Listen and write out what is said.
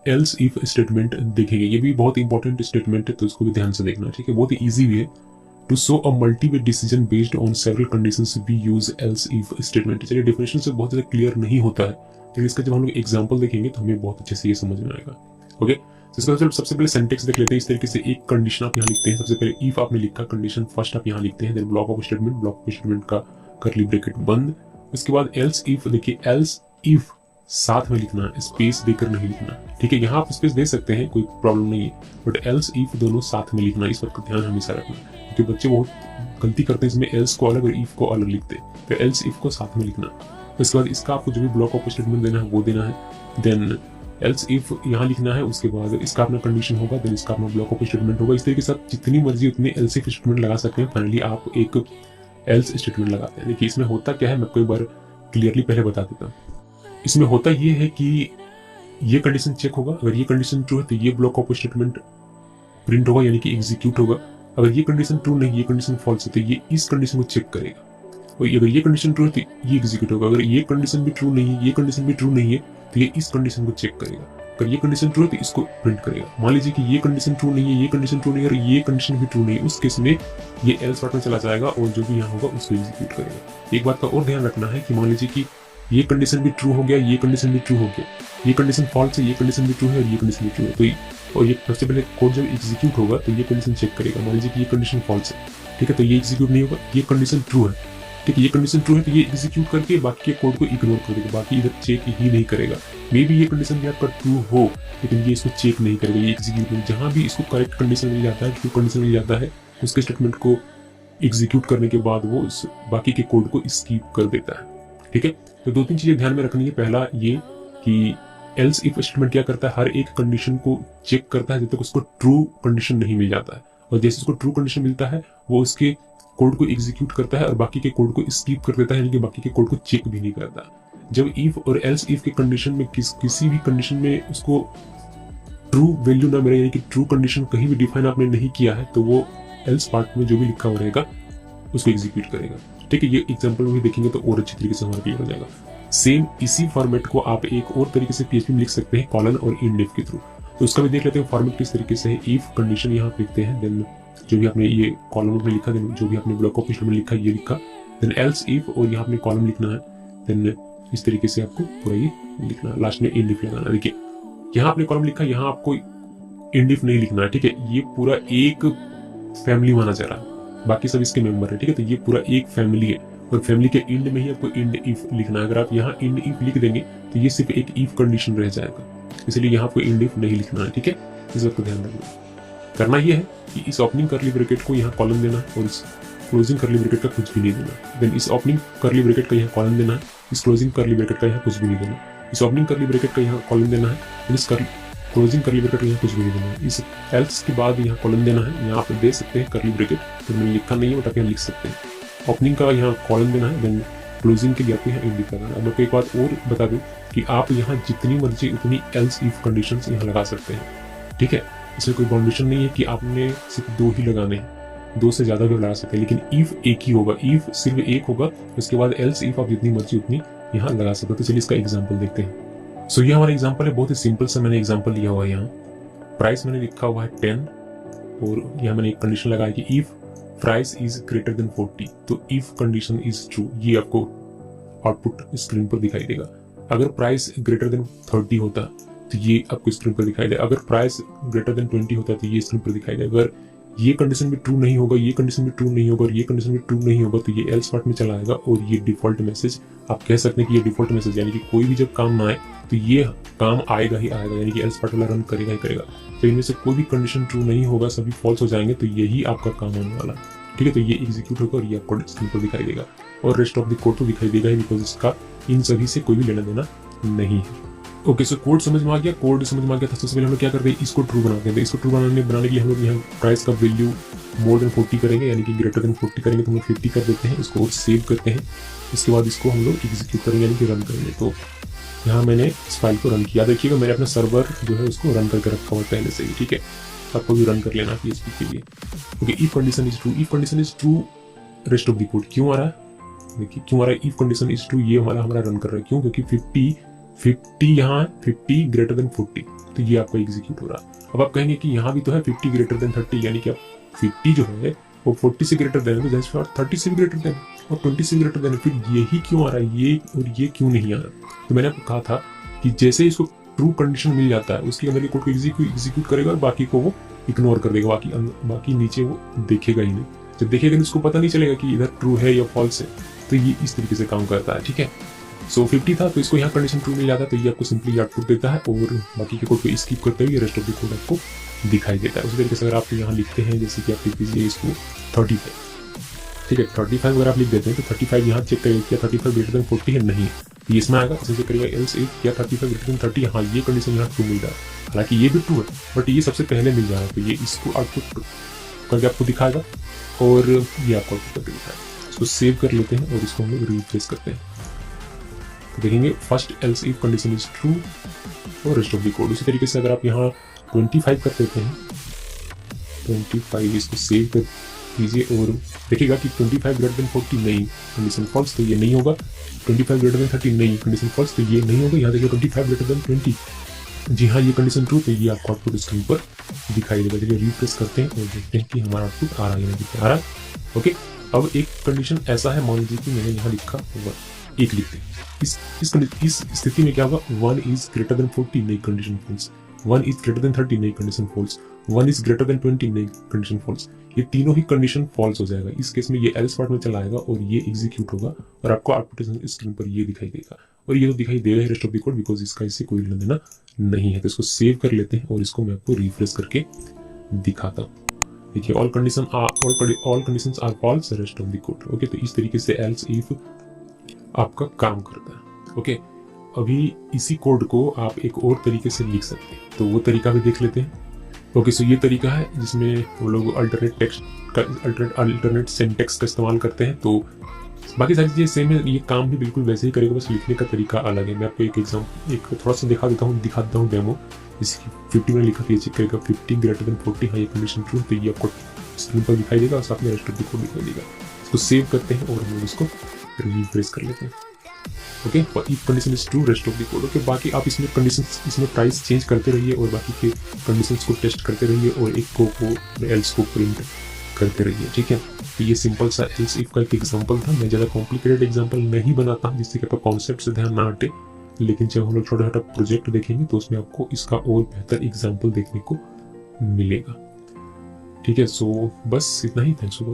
Else if statement देखेंगे। ये भी बहुत इंपॉर्टेंट स्टेटमेंट है, तो इसको भी ध्यान से देखना, ठीक है। बहुत ही ईजी भी है। To show a multi way decision based on several conditions we use else if statement. चलिए डेफिनेशन से बहुत ज्यादा क्लियर नहीं होता है, लेकिन इसका जब हम लोग एग्जांपल देखेंगे तो हमें बहुत अच्छे से ये समझ में आएगा। ओके, इसका सबसे पहले सिंटेक्स देख लेते हैं। इस तरीके से एक कंडीशन आप यहाँ लिखते हैं। सबसे पहले इफ आपने लिखा, कंडीशन फर्स्ट आप यहाँ लिखते हैं, देन ब्लॉक ऑफ स्टेटमेंट का कर्ली ब्रैकेट बंद। उसके बाद एल्स इफ, देखिए एल्स इफ साथ में लिखना है, स्पेस देकर नहीं लिखना, ठीक है। यहाँ आप स्पेस दे सकते हैं, कोई प्रॉब्लम नहीं है, बट एल्स इफ दोनों साथ में लिखना, इस बात का ध्यान हमेशा रखना, क्योंकि बच्चे बहुत गलती करते हैं, इसमें एल्स को अलग और इफ को अलग लिखते हैं। तो एल्स इफ को साथ में लिखना। उसके बाद इसका आपको जो भी ब्लॉक ऑफ स्टेटमेंट देना है वो देना है। देन एल्स इफ यहाँ लिखना है, उसके बाद इसका अपना कंडीशन होगा, देन इसका अपना ब्लॉक ऑफ स्टेटमेंट होगा। इस तरीके से आप जितनी मर्जी उतने एल्स इफ स्टेटमेंट लगा सकते हैं। फाइनली आप एक एल्स स्टेटमेंट लगाते हैं। देखिए इसमें होता क्या है, मैं आपको एक बार क्लियरली पहले बता देता हूँ। इसमें होता ये है कि ये कंडीशन चेक होगा, अगर ये कंडीशन ट्रू है तो ये ब्लॉक ऑफ स्टेटमेंट प्रिंट होगा, यानी कि एग्जीक्यूट होगा। अगर ये कंडीशन ट्रू नहीं, ये कंडीशन फॉल्स है, तो ये इस कंडीशन को चेक करेगा, और अगर ये कंडीशन ट्रू है तो ये एग्जीक्यूट होगा। अगर ये कंडीशन भी ट्रू नहीं है, ये कंडीशन भी ट्रू नहीं है, तो ये इस कंडीशन को चेक करेगा। अगर ये कंडीशन ट्रू है तो इसको प्रिंट करेगा। मान लीजिए कि ये कंडीशन ट्रू नहीं है, ये कंडीशन ट्रू नहीं है और ये कंडीशन भी ट्रू नहीं है, उस केस में ये एल्स पार्ट में चला जाएगा और जो भी यहाँ होगा उसको एग्जीक्यूट करेगा। एक बात का और ध्यान रखना है कि मान लीजिए कि ये कंडीशन भी ट्रू हो गया, ये कंडीशन भी ट्रू हो गया, ये कंडीशन फॉल्स है, ये कंडीशन भी ट्रू है और ये कंडीशन भी ट्रू है, तो और ये सबसे पहले कोड जब एग्जीक्यूट होगा तो ये कंडीशन चेक करेगा। मान लीजिए कि ये कंडीशन फॉल्स है, ठीक है, तो ये एग्जीक्यूट नहीं होगा। ये कंडीशन ट्रू है, ठीक है, ये कंडीशन ट्रू है, तो ये एग्जीक्यूट करके बाकी के कोड को इग्नोर कर देगा, बाकी इधर चेक ही नहीं करेगा। मे बी ये कंडीशन भी आपका ट्रू हो, लेकिन ये इसको चेक नहीं करेगा, ये एग्जीक्यूट नहीं। जहां भी इसको करेक्ट कंडीशन मिल जाता है, ट्रू कंडीशन मिल जाता है, उसके स्टेटमेंट को एग्जीक्यूट करने के बाद वो बाकी के कोड को स्किप कर देता है, ठीक है। तो दो तीन चीजें ध्यान में रखनी है। पहला ये कि एल्स इफ स्टेटमेंट क्या करता है, हर एक कंडीशन को चेक करता है जब तक उसको ट्रू कंडीशन नहीं मिल जाता है, और जैसे उसको ट्रू कंडीशन मिलता है वो उसके कोड को एग्जीक्यूट करता है और बाकी के कोड को स्किप कर देता है, यानी कि बाकी के कोड को चेक भी नहीं करता। जब इफ और एल्स इफ के कंडीशन में किसी भी कंडीशन में उसको ट्रू वैल्यू ना मिले, यानी कि ट्रू कंडीशन कहीं भी डिफाइन आपने नहीं किया है, तो वो एल्स पार्ट में जो भी लिखा हुआ रहेगा उसको एग्जीक्यूट करेगा, ठीक है। ये एग्जांपल में भी देखेंगे तो और अच्छी तरीके से हमारा क्लियर हो जाएगा। सेम इसी फॉर्मेट को आप एक और तरीके से PHP में लिख सकते हैं, कॉलन और इंड इफ के थ्रू। तो उसका भी देख लेते हैं फॉर्मेट किस तरीके से है। इफ कंडीशन यहाँ पे लिखते हैं, देन जो भी आपने ये कॉलम में लिखा, देन जो भी आपने ब्लॉक ऑफ स्टेटमेंट लिखा ये लिखा, देन एल्स इफ, और यहाँ आपने कॉलम लिखना है, देन इस तरीके से आपको पूरा ये लिखना है, लास्ट में इंड इफ लगाना। देखिए यहाँ आपने कॉलम लिखा, यहाँ आपको इंड इफ नहीं लिखना है, ठीक है। ये पूरा एक फैमिली माना जा रहा है, बाकी सब इसके मेंबर है, ठीक है। तो ये पूरा एक फैमिली है और फैमिली के इंड में ही आपको इंड इफ लिखना है। अगर आप यहाँ इंड इफ लिख देंगे तो ये सिर्फ एक इफ कंडीशन रह जाएगा, इसलिए यहाँ आपको इंड इफ नहीं लिखना है, ठीक है। इस बात को ध्यान रखना। करना यह है कि इस ओपनिंग कर्ली ब्रैकेट को यहाँ कॉलम देना है और इस क्लोजिंग कर्ली ब्रैकेट का कुछ भी नहीं देना। देन इस ओपनिंग कर्ली ब्रैकेट का यहाँ कॉलम देना है, इस क्लोजिंग कर्ली ब्रैकेट का यहाँ कुछ भी नहीं देना। इस ओपनिंग कर्ली ब्रैकेट का यहाँ कॉलम देना है, इस क्लोजिंग कर्ली ब्रैकेट का यहाँ कुछ भी नहीं देना है। इस एल्स के बाद यहाँ कॉलम देना है, यहाँ आप दे सकते हैं कर्ली ब्रैकेट, तो मैंने लिखा नहीं है बट आप यहाँ लिख सकते हैं। ओपनिंग का यहाँ कॉलम देना है, देन क्लोजिंग के लिए आपको यहाँ इंड इफ लगाना है। अब मैं एक बात और बता दूं कि आप यहाँ जितनी मर्जी उतनी एल्स इफ कंडीशंस यहाँ लगा सकते हैं, ठीक है। इसमें कोई बाउंडेशन नहीं है कि आपने सिर्फ 2 ही लगाने हैं, 2 से ज्यादा भी लगा सकते हैं, लेकिन इफ एक ही होगा, इफ सिर्फ एक होगा, उसके बाद एल्स इफ आप जितनी मर्जी उतनी यहाँ लगा सकते हो। तो चलिए इसका एग्जाम्पल देखते हैं। सो ये हमारा एग्जाम्पल है, बहुत ही सिंपल सा मैंने एग्जाम्पल लिया हुआ है। यहाँ प्राइस मैंने लिखा हुआ है 10 और यहाँ मैंने एक कंडीशन लगाया कि if price is greater than 40, तो इफ कंडीशन इज ट्रू, ये आपको आउटपुट स्क्रीन पर दिखाई देगा। अगर प्राइस ग्रेटर देन 30 होता तो ये आपको स्क्रीन पर दिखाई देगा। अगर प्राइस ग्रेटर देन 20 होता तो ये स्क्रीन पर दिखाई देगा। अगर ये कंडीशन भी ट्रू नहीं होगा, ये कंडीशन भी ट्रू नहीं होगा और ये कंडीशन भी ट्रू नहीं होगा, तो ये एल्स पार्ट में चला आएगा और ये डिफॉल्ट मैसेज, आप कह सकते हैं कि ये डिफॉल्ट मैसेज, यानी कि कोई भी जब काम ना आए तो ये काम आएगा ही आएगा, यानी कि एल्स पार्ट वाला रन करेगा ही करेगा। तो इनमें से कोई भी कंडीशन ट्रू नहीं होगा, सभी फॉल्स हो जाएंगे, तो यही आपका काम होने वाला, ठीक है। तो ये एग्जीक्यूट होगा और ये आपको स्क्रीन पर दिखाई देगा और रेस्ट ऑफ द कोड तो दिखाई देगा ही, बिकॉज इसका इन सभी से कोई भी लेना देना नहीं है। ओके, सो कोड समझ में आ गया। कोड समझ में आ गया था, सबसे पहले हम लोग क्या करते हैं, इसको ट्रू बनाते हैं। तो इसको ट्रू बनाने के लिए हम लोग यहाँ प्राइस का वैल्यू मोर देन 40 करेंगे, यानी कि ग्रेटर देन 40 करेंगे तो हम लोग 50 कर देते हैं, इसको सेव करते हैं। इसके बाद इसको हम लोग एग्जीक्यूट करेंगे, यानी कि रन करेंगे। तो यहाँ मैंने इस फाइल को रन किया, देखिएगा मैंने अपना सर्वर जो है उसको रन करके रखा हुआ पहले से ही, ठीक है। आपको भी रन कर लेना PHP के लिए। Okay, if condition is true, if condition is true, rest of the code क्यों आ रहा है, देखिए क्यों आ रहा है। इफ कंडीशन इज ट्रू, ये हमारा रन कर रहा है, क्यों, क्योंकि 50 50 यहाँ है, 50 ग्रेटर देन 40, तो ये आपका एग्जीक्यूट हो रहा है। अब आप कहेंगे कि यहाँ भी तो है 50 ग्रेटर देन 30, यानी कि आप 50 जो है वो 40 से ग्रेटर देन है, तो जैसे 30 से भी ग्रेटर देन और 20 से ग्रेटर देन, फिर यही क्यों आ रहा है, ये और ये क्यों नहीं आ रहा। तो मैंने आपको कहा था कि जैसे इसको ट्रू कंडीशन मिल जाता है, उसके अंदर के कोड को एग्जीक्यूट करेगा और बाकी को वो इग्नोर कर देगा, बाकी नीचे वो देखेगा ही नहीं। जब देखेगा नहीं उसको पता नहीं चलेगा कि इधर ट्रू है या फॉल्स है। तो ये इस तरीके से काम करता है, ठीक है। सो 50 था तो इसको यहाँ कंडीशन ट्रू मिल जाता है, तो ये आपको सिंपली आउटपुट देता है और बाकी के कोड को स्किप करते हुए रेस्ट ऑफ द कोड आपको दिखाई देता है। उसी तरीके से अगर आप यहाँ लिखते हैं, जैसे कि आप लिख दीजिए इसको 35, ठीक है, 35 अगर आप लिख देते हैं तो 35 यहाँ चेक करिए क्या 35 ग्रेटर देन 40 है, नहीं, ये इसमें आएगा। जैसे करिएगा एल्स इफ क्या 35 ग्रेटर देन 30, हाँ ये कंडीशन यहाँ ट्रू मिल रहा है, हालांकि ये भी ट्रू है बट ये सबसे पहले मिल जा रहा है, तो ये इसको आउटपुट करके आपको दिखाएगा और ये आपको आउटपुट करके दिखाएगा। इसको सेव कर लेते हैं और इसको हम लोग रिप्लेस करते हैं, तो देखेंगे first else if condition is true और रेस्ट ऑफ द कोड। उसी तरीके से अगर आप यहाँ 25 कर देते हैं, 25 इसको सेव कर दीजिए और देखिएगा कि 25 ग्रेटर देन 40 नहीं, कंडीशन फॉल्स, तो ये नहीं होगा। 25 ग्रेटर देन 30 नहीं, कंडीशन फॉल्स, तो ये नहीं होगा। यहाँ देखिए 25 ग्रेटर देन 20, जी हाँ ये कंडीशन ट्रू, तो ये आपको आउटपुट स्क्रीन पर दिखाई देगा। चलिए रिफ्रेश करते हैं और देखते हैं कि हमारा आउटपुट आ रहा है या नहीं आ रहा है। ओके, अब एक कंडीशन ऐसा है, मान लीजिए कि मैंने यहाँ लिखा होगा 1 लिखते हैं, इस स्थिति में क्या होगा, 1 इज ग्रेटर देन 40 नहीं, condition false, 1 is greater than 30 नहीं, condition false, 1 is greater than 20 नहीं, कंडीशन फॉल्स, ये तीनों ही कंडीशन फॉल्स हो जाएगा। इस केस में ये एल्स पार्ट में चला आएगा और ये एग्जीक्यूट होगा और आपको आउटपुट स्क्रीन पर ये दिखाई देगा, और ये तो दिखाई दे रहा है rest of the code because इसका इससे कोई लेना देना नहीं है। तो इसको सेव कर लेते हैं और इसको मैं आपको रिफ्रेश करके दिखाता हूँ। देखिए all conditions are false rest of the code. Okay, तो इस तरीके से एल्स इफ आपका काम करता है। ओके, अभी इसी कोड को आप एक और तरीके से लिख सकते हैं, तो वो तरीका भी देख लेते हैं। ओके, सो ये तरीका है जिसमें वो लोग अल्टरनेट सिंटेक्स का इस्तेमाल करते हैं। तो बाकी सारी चीज़ें सेम है, ये काम भी बिल्कुल वैसे ही करेगा, बस लिखने का तरीका अलग है। मैं आपको एक थोड़ा सा दिखा देता हूँ डेमो। जैसे कि 50 में लिखा था, चेक करेगा 50 ग्रेटर देन 40, हाँ ये कंडीशन ट्रू, तो ये आपको स्क्रीन पर दिखाई देगा और साथ में रेस्ट ऑफ द कोड दिखाई देगा। इसको सेव करते हैं और हम लोग इसको रिफ्रेश कर लेते हैं। Okay, if condition is true rest of the code. Okay, बाकी आप इसमें प्राइस चेंज करते रहिए और बाकी के कंडीशंस को टेस्ट करते रहिए और एक को एल्स को प्रिंट करते रहिए, ठीक है। तो ये सिंपल सा एल्स इफ का एक एग्जांपल था। मैं ज़्यादा कॉम्प्लिकेटेड एग्जांपल नहीं बनाता जिससे कि आपका कॉन्सेप्ट से ध्यान ना हटे, लेकिन जब हम लोग छोटा छोटा प्रोजेक्ट देखेंगे तो उसमें आपको इसका और बेहतर एग्जाम्पल देखने को मिलेगा, ठीक है। सो बस इतना ही, थैंक्स फॉर वॉचिंग।